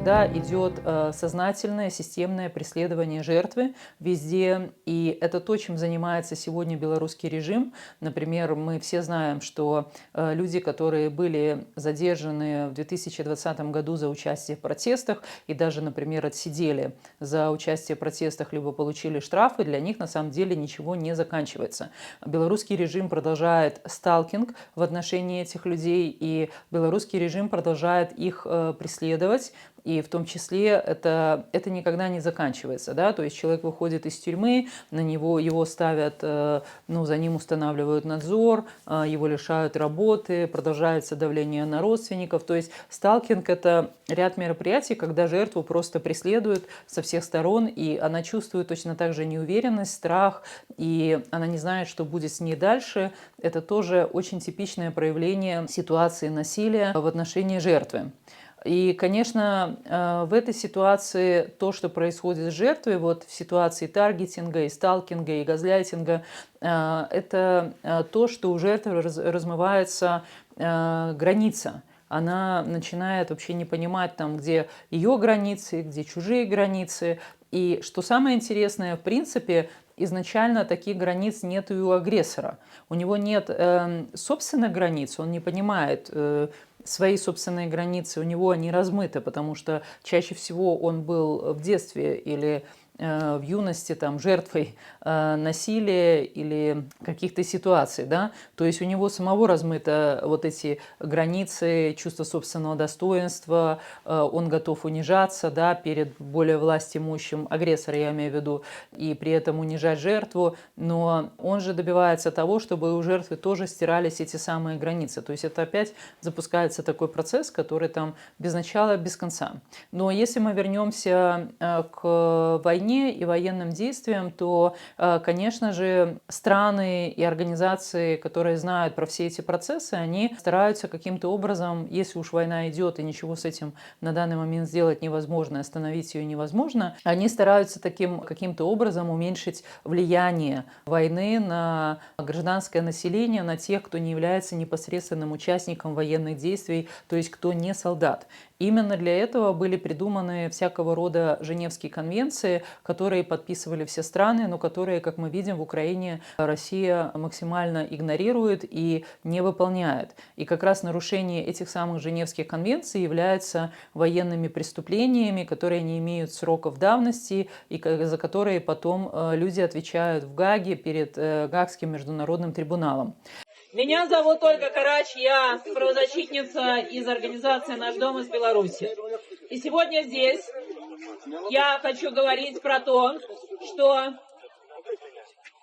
когда идет сознательное, системное преследование жертвы везде. И это то, чем занимается сегодня белорусский режим. Например, мы все знаем, что люди, которые были задержаны в 2020 году за участие в протестах и даже, например, отсидели за участие в протестах, либо получили штрафы, для них на самом деле ничего не заканчивается. Белорусский режим продолжает сталкинг в отношении этих людей, и белорусский режим продолжает их преследовать. И в том числе это никогда не заканчивается, да, то есть человек выходит из тюрьмы, его ставят, за ним устанавливают надзор, его лишают работы, продолжается давление на родственников, то есть сталкинг – это ряд мероприятий, когда жертву просто преследуют со всех сторон, и она чувствует точно так же неуверенность, страх, и она не знает, что будет с ней дальше. Это тоже очень типичное проявление ситуации насилия в отношении жертвы. И, конечно, в этой ситуации то, что происходит с жертвой, вот в ситуации таргетинга и сталкинга и газляйтинга, это то, что у жертвы размывается граница. Она начинает вообще не понимать, там, где ее границы, где чужие границы. И что самое интересное, в принципе, изначально таких границ нет и у агрессора. У него нет собственных границ, он не понимает свои собственные границы, у него они размыты, потому что чаще всего он был в детстве или в юности там, жертвой насилия или каких-то ситуаций, да, то есть у него самого размыты вот эти границы, чувство собственного достоинства, он готов унижаться, да, перед более властимущим, агрессора я имею в виду, и при этом унижать жертву, но он же добивается того, чтобы у жертвы тоже стирались эти самые границы, то есть это опять запускается такой процесс, который там без начала, без конца. Но если мы вернемся к войне и военным действиям, то, конечно же, страны и организации, которые знают про все эти процессы, они стараются каким-то образом, если уж война идет и ничего с этим на данный момент сделать невозможно, остановить ее невозможно, они стараются каким-то образом уменьшить влияние войны на гражданское население, на тех, кто не является непосредственным участником военных действий, то есть кто не солдат. Именно для этого были придуманы всякого рода Женевские конвенции, которые подписывали все страны, но которые, как мы видим, в Украине Россия максимально игнорирует и не выполняет. И как раз нарушение этих самых Женевских конвенций являются военными преступлениями, которые не имеют сроков давности и за которые потом люди отвечают в Гааге перед Гаагским международным трибуналом. Меня зовут Ольга Карач, я правозащитница из организации «Наш дом» из Беларуси. И сегодня здесь я хочу говорить про то, что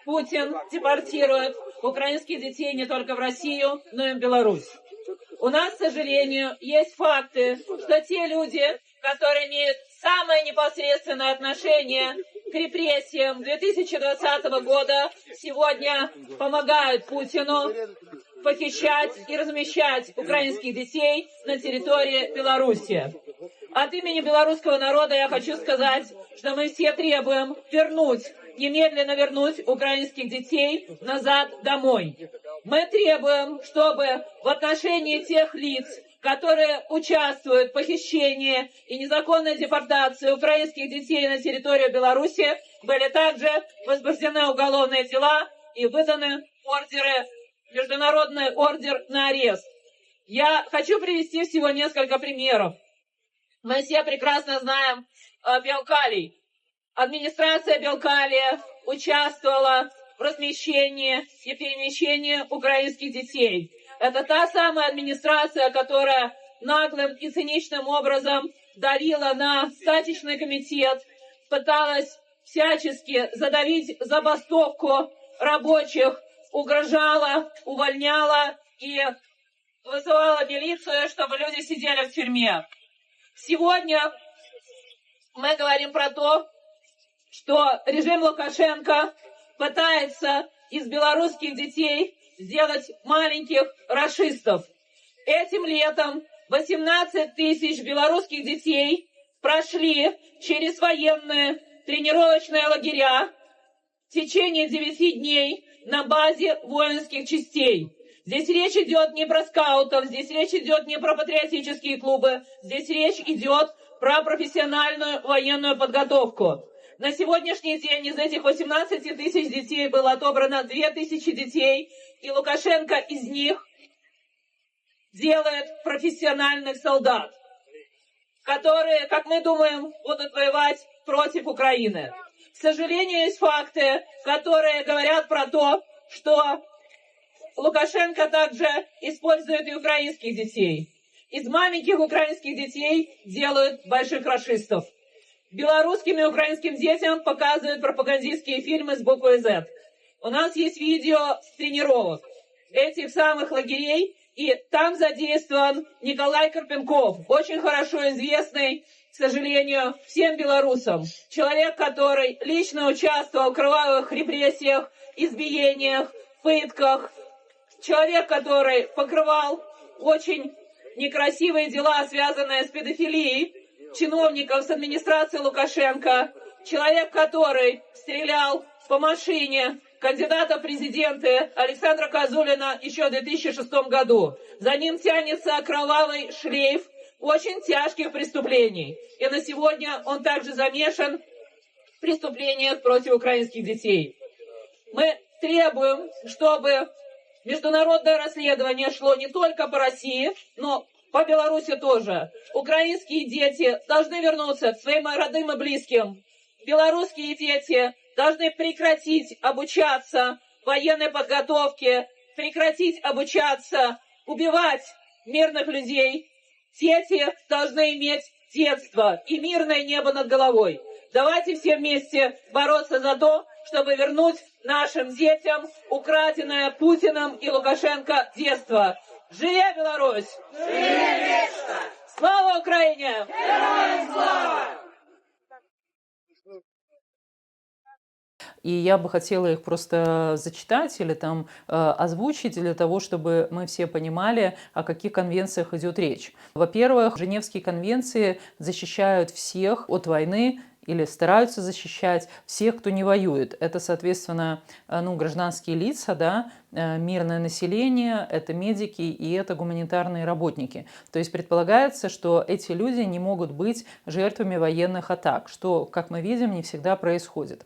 Путин депортирует украинских детей не только в Россию, но и в Беларусь. У нас, к сожалению, есть факты, что те люди, которые имеют самое непосредственное отношение к репрессиям 2020 года, сегодня помогают Путину похищать и размещать украинских детей на территории Беларуси. От имени белорусского народа я хочу сказать, что мы все требуем немедленно вернуть украинских детей назад домой. Мы требуем, чтобы в отношении тех лиц, которые участвуют в похищении и незаконной депортации украинских детей на территорию Беларуси, были также возбуждены уголовные дела и выданы международный ордер на арест. Я хочу привести всего несколько примеров. Мы все прекрасно знаем Белкалий. Администрация Белкалия участвовала в размещении и перемещении украинских детей. Это та самая администрация, которая наглым и циничным образом давила на стачечный комитет, пыталась всячески задавить забастовку рабочих, угрожала, увольняла и вызывала милицию, чтобы люди сидели в тюрьме. Сегодня мы говорим про то, что режим Лукашенко пытается из белорусских детей сделать маленьких рашистов. Этим летом 18 тысяч белорусских детей прошли через военные тренировочные лагеря в течение 9 дней на базе воинских частей. Здесь речь идет не про скаутов, здесь речь идет не про патриотические клубы, здесь речь идет про профессиональную военную подготовку. На сегодняшний день из этих 18 тысяч детей было отобрано 2000 детей, и Лукашенко из них делает профессиональных солдат, которые, как мы думаем, будут воевать против Украины. К сожалению, есть факты, которые говорят про то, что Лукашенко также использует и украинских детей. Из маленьких украинских детей делают больших рашистов. Белорусским и украинским детям показывают пропагандистские фильмы с буквой «Z». У нас есть видео с тренировок этих самых лагерей, и там задействован Николай Карпенков, очень хорошо известный, к сожалению, всем белорусам. Человек, который лично участвовал в кровавых репрессиях, избиениях, пытках. Человек, который покрывал очень некрасивые дела, связанные с педофилией чиновников с администрации Лукашенко. Человек, который стрелял по машине кандидата в президенты Александра Козулина еще в 2006 году. За ним тянется кровавый шлейф очень тяжких преступлений. И на сегодня он также замешан в преступлениях против украинских детей. Мы требуем, чтобы международное расследование шло не только по России, но по Беларуси тоже. Украинские дети должны вернуться к своим родным и близким. Белорусские дети должны прекратить обучаться военной подготовке, прекратить обучаться убивать мирных людей. Дети должны иметь детство и мирное небо над головой. Давайте все вместе бороться за то, чтобы вернуть нашим детям украденное Путиным и Лукашенко детство. Живе Беларусь! Живе вечно! Слава Украине! Героям слава! И я бы хотела их просто зачитать или там озвучить для того, чтобы мы все понимали, о каких конвенциях идет речь. Во-первых, Женевские конвенции защищают всех от войны или стараются защищать всех, кто не воюет. Это, соответственно, гражданские лица, да, мирное население, это медики и это гуманитарные работники. То есть предполагается, что эти люди не могут быть жертвами военных атак, что, как мы видим, не всегда происходит,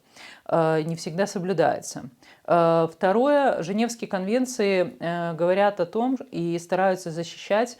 не всегда соблюдается. Второе, Женевские конвенции говорят о том и стараются защищать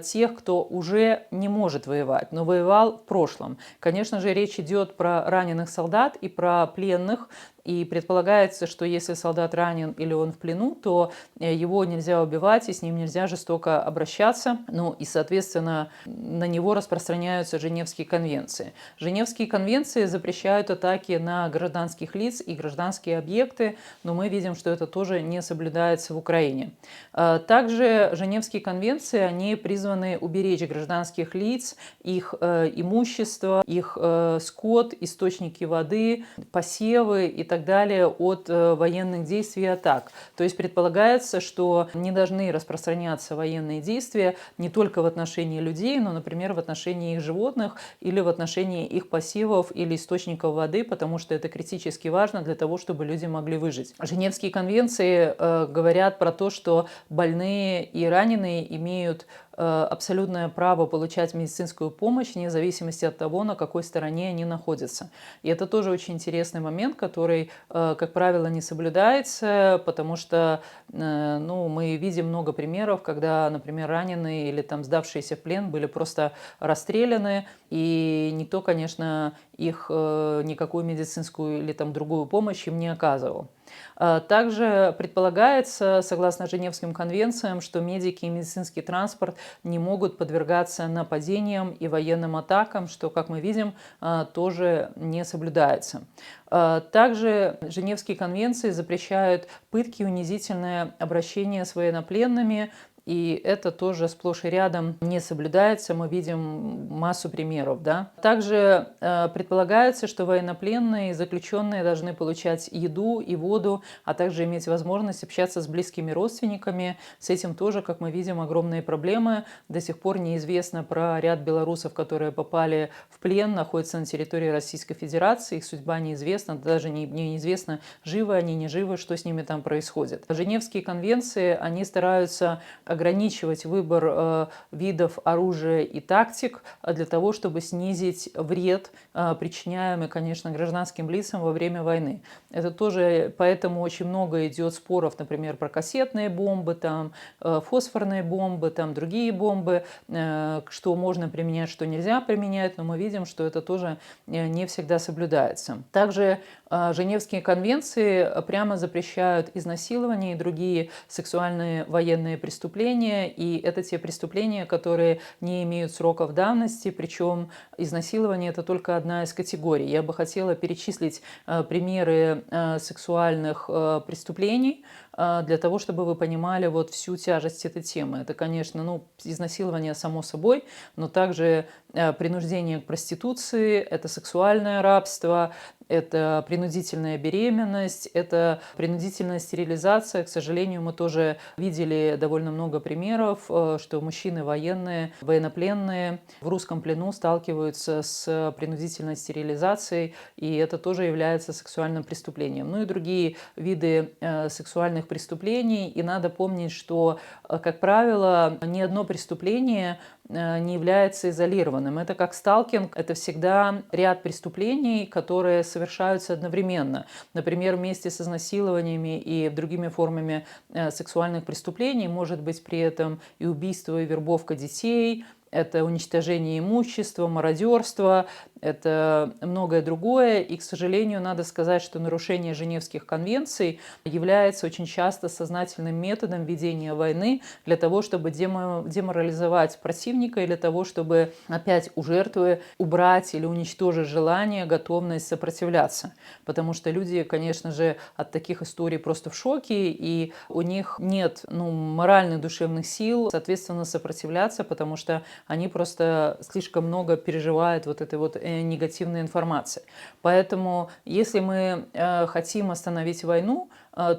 тех, кто уже не может воевать, но воевал в прошлом. Конечно же, речь идет про раненых солдат и про пленных. И предполагается, что если солдат ранен или он в плену, то его нельзя убивать и с ним нельзя жестоко обращаться. Ну и, соответственно, на него распространяются Женевские конвенции. Женевские конвенции запрещают атаки на гражданских лиц и гражданские объекты, но мы видим, что это тоже не соблюдается в Украине. Также Женевские конвенции, они призваны уберечь гражданских лиц, их имущество, их скот, источники воды, посевы и так далее от военных действий и атак. То есть предполагается, что не должны распространяться военные действия не только в отношении людей, но, например, в отношении их животных или в отношении их посевов или источников воды, потому что это критически важно для того, чтобы люди могли выжить. Женевские конвенции говорят про то, что больные и раненые имеют абсолютное право получать медицинскую помощь вне зависимости от того, на какой стороне они находятся. И это тоже очень интересный момент, который, как правило, не соблюдается, потому что мы видим много примеров, когда, например, раненые или там сдавшиеся в плен были просто расстреляны, и никто, конечно, их никакую медицинскую или там другую помощь им не оказывал. Также предполагается, согласно Женевским конвенциям, что медики и медицинский транспорт не могут подвергаться нападениям и военным атакам, что, как мы видим, тоже не соблюдается. Также Женевские конвенции запрещают пытки и унизительное обращение с военнопленными И это тоже сплошь и рядом не соблюдается. Мы видим массу примеров. Да? Также предполагается, что военнопленные и заключенные должны получать еду и воду, а также иметь возможность общаться с близкими родственниками. С этим тоже, как мы видим, огромные проблемы. До сих пор неизвестно про ряд белорусов, которые попали в плен, находятся на территории Российской Федерации. Их судьба неизвестна, даже неизвестно, живы они, не живы, что с ними там происходит. Женевские конвенции, они стараются ограничивать выбор видов оружия и тактик для того, чтобы снизить вред, причиняемый, конечно, гражданским лицам во время войны. Это тоже, поэтому очень много идет споров, например, про кассетные бомбы, там, фосфорные бомбы, там, другие бомбы, что можно применять, что нельзя применять, но мы видим, что это тоже не всегда соблюдается. Также Женевские конвенции прямо запрещают изнасилование и другие сексуальные военные преступления, и это те преступления, которые не имеют сроков давности, причем изнасилование – это только одна из категорий. Я бы хотела перечислить примеры сексуальных преступлений, для того, чтобы вы понимали вот всю тяжесть этой темы. Это, конечно, изнасилование само собой, но также принуждение к проституции, это сексуальное рабство, это принудительная беременность, это принудительная стерилизация. К сожалению, мы тоже видели довольно много примеров, что мужчины военные, военнопленные в русском плену сталкиваются с принудительной стерилизацией, и это тоже является сексуальным преступлением. Ну и другие виды сексуальных преступлений. И надо помнить, что, как правило, ни одно преступление не является изолированным. Это как сталкинг, это всегда ряд преступлений, которые совершаются одновременно. Например, вместе с изнасилованиями и другими формами сексуальных преступлений может быть при этом и убийство, и вербовка детей, это уничтожение имущества, мародерство, это многое другое. И, к сожалению, надо сказать, что нарушение Женевских конвенций является очень часто сознательным методом ведения войны для того, чтобы деморализовать противника, и для того, чтобы опять у жертвы убрать или уничтожить желание, готовность сопротивляться. Потому что люди, конечно же, от таких историй просто в шоке, и у них нет моральных, душевных сил, соответственно, сопротивляться, потому что они просто слишком много переживают вот этой вот негативной информации. Поэтому, если мы хотим остановить войну,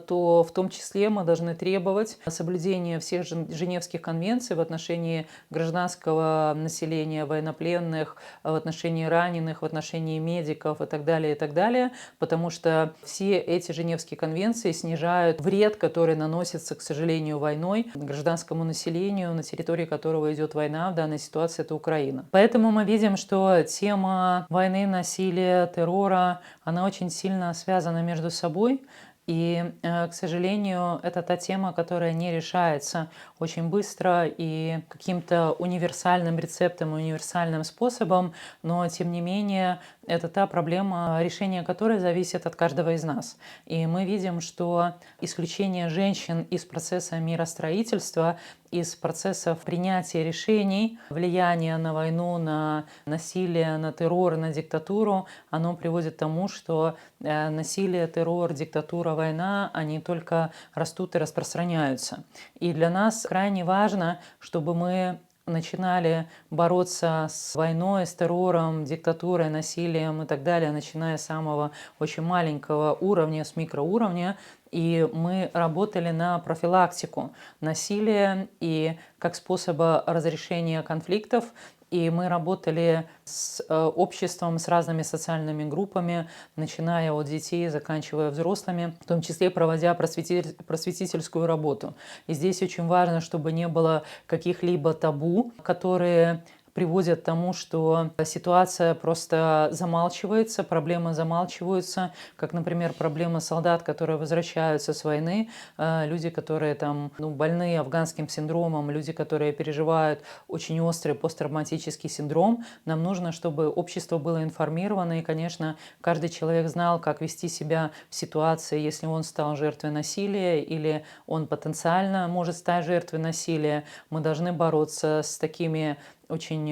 то в том числе мы должны требовать соблюдения всех Женевских конвенций в отношении гражданского населения, военнопленных, в отношении раненых, в отношении медиков и так далее, потому что все эти Женевские конвенции снижают вред, который наносится, к сожалению, войной гражданскому населению, на территории которого идет война, в данной ситуации это Украина. Поэтому мы видим, что тема войны, насилия, террора, она очень сильно связана между собой. И, к сожалению, это та тема, которая не решается очень быстро и каким-то универсальным рецептом, универсальным способом, но, тем не менее, это та проблема, решение которой зависит от каждого из нас. И мы видим, что исключение женщин из процесса миростроительства, из процессов принятия решений, влияние на войну, на насилие, на террор, на диктатуру, оно приводит к тому, что насилие, террор, диктатура, война, они только растут и распространяются. И для нас крайне важно, чтобы мы начинали бороться с войной, с террором, диктатурой, насилием и так далее, начиная с самого очень маленького уровня, с микроуровня. И мы работали на профилактику насилия и как способа разрешения конфликтов. И мы работали с обществом, с разными социальными группами, начиная от детей, заканчивая взрослыми, в том числе проводя просветительскую работу. И здесь очень важно, чтобы не было каких-либо табу, которые приводят к тому, что ситуация просто замалчивается, проблемы замалчиваются, как, например, проблема солдат, которые возвращаются с войны, люди, которые там больны афганским синдромом, люди, которые переживают очень острый посттравматический синдром. Нам нужно, чтобы общество было информировано, и, конечно, каждый человек знал, как вести себя в ситуации, если он стал жертвой насилия или он потенциально может стать жертвой насилия. Мы должны бороться с такими очень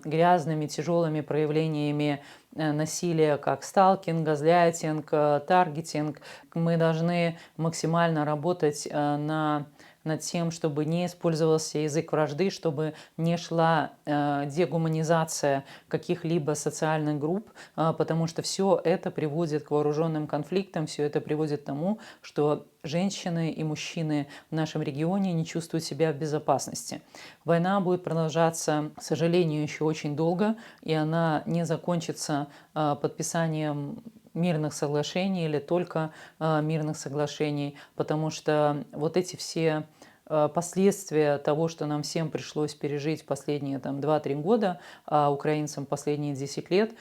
грязными, тяжелыми проявлениями насилия, как сталкинг, газляйтинг, таргетинг. Мы должны максимально работать на над тем, чтобы не использовался язык вражды, чтобы не шла дегуманизация каких-либо социальных групп, потому что все это приводит к вооруженным конфликтам, все это приводит к тому, что женщины и мужчины в нашем регионе не чувствуют себя в безопасности. Война будет продолжаться, к сожалению, еще очень долго, и она не закончится подписанием мирных соглашений или только мирных соглашений, потому что вот эти все последствия того, что нам всем пришлось пережить последние 2-3 года, а украинцам последние 10 лет,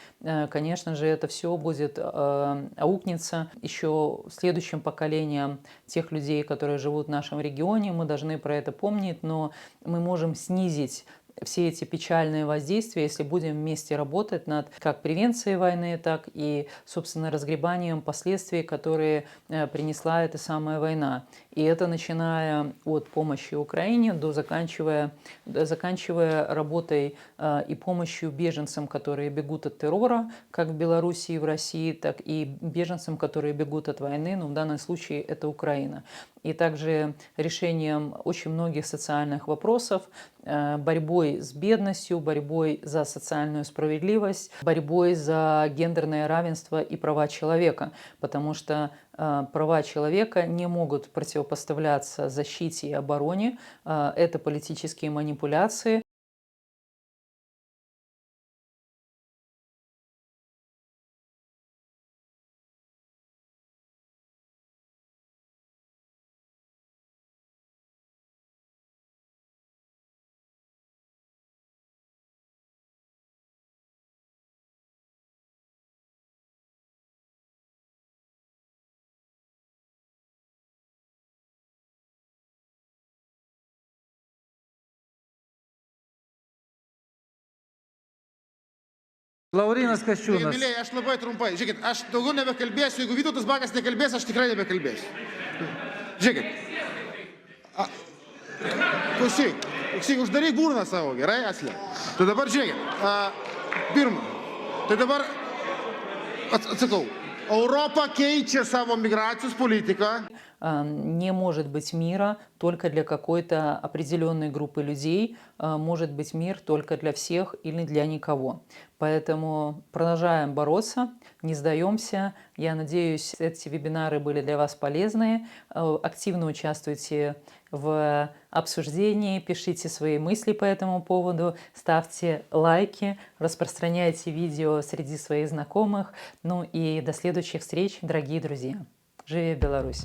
конечно же, это все будет аукнется еще следующим поколениям тех людей, которые живут в нашем регионе. Мы должны про это помнить, но мы можем снизить все эти печальные воздействия, если будем вместе работать над как превенцией войны, так и, собственно, разгребанием последствий, которые принесла эта самая война. И это начиная от помощи Украине до заканчивая работой и помощью беженцам, которые бегут от террора, как в Белоруссии и в России, так и беженцам, которые бегут от войны, но в данном случае это Украина. И также решением очень многих социальных вопросов, борьбой с бедностью, борьбой за социальную справедливость, борьбой за гендерное равенство и права человека, потому что права человека не могут противопоставляться защите и обороне, это политические манипуляции. Laurynas Kasčiūnas. Mėlyje, aš labai trumpai. Žiūrėkit, aš daugiau nebekalbėsiu. Jeigu Vytautas Bakas nekalbės, aš tikrai nebekalbėsiu. Žiūrėkit. Klausyk, uždaryk burną savo, gerai, Aslė? Tai dabar žiūrėkit. Pirma, tai dabar atsakau. Europa keičia savo migracijos politiką. Не может быть мира только для какой-то определенной группы людей, может быть мир только для всех или для никого. Поэтому продолжаем бороться, не сдаемся. Я надеюсь, эти вебинары были для вас полезны. Активно участвуйте в обсуждении, пишите свои мысли по этому поводу, ставьте лайки, распространяйте видео среди своих знакомых. Ну и до следующих встреч, дорогие друзья. Живи Беларусь!